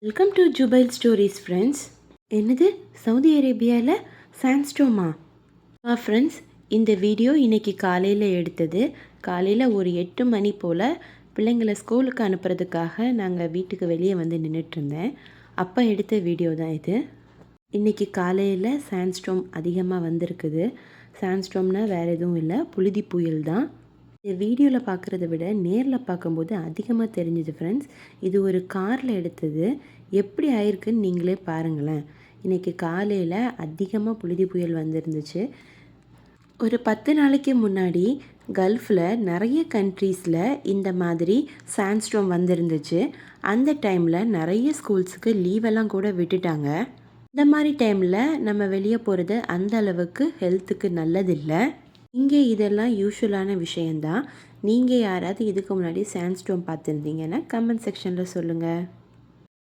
Welcome to Jubail stories friends. என்னது, Saudi அரேபியாவில் சாண்ட்ஸ்டோமா? Friends, இந்த வீடியோ இன்றைக்கி காலையில் எடுத்தது. காலையில் ஒரு 8 மணி போல் பிள்ளைங்களை ஸ்கூலுக்கு அனுப்புறதுக்காக நாங்கள் வீட்டுக்கு வெளியே வந்து நின்றுட்டுருந்தேன். அப்போ எடுத்த வீடியோ தான் இது. இன்றைக்கி காலையில் சாண்ட்ஸ்டோம் அதிகமாக வந்திருக்குது. சாண்ட்ஸ்டோம்னால் வேறு எதுவும் இல்லை, புழுதி புயல் தான். இந்த வீடியோவில் பார்க்குறத விட நேரில் பார்க்கும்போது அதிகமாக தெரிஞ்சுது ஃப்ரெண்ட்ஸ். இது ஒரு காரில் எடுத்தது. எப்படி ஆயிருக்குன்னு நீங்களே பாருங்களேன். இன்றைக்கி காலையில் அதிகமாக புழுதி புயல் வந்துருந்துச்சு. ஒரு 10 நாளைக்கு முன்னாடி கல்ஃபில் நிறைய கண்ட்ரீஸில் இந்த மாதிரி சாண்ட்ஸ்டோம் வந்துருந்துச்சு. அந்த டைமில் நிறைய ஸ்கூல்ஸுக்கு லீவெல்லாம் கூட விட்டுட்டாங்க. இந்த மாதிரி டைமில் நம்ம வெளியே போகிறது அந்த அளவுக்கு ஹெல்த்துக்கு நல்லதில்லை. இங்கே இதெல்லாம் யூஷுவலான விஷயந்தான். நீங்கள் யாராவது இதுக்கு முன்னாடி சாண்ட்ஸ்டோம் பார்த்துருந்தீங்கன்னா கமெண்ட் செக்ஷனில் சொல்லுங்கள்.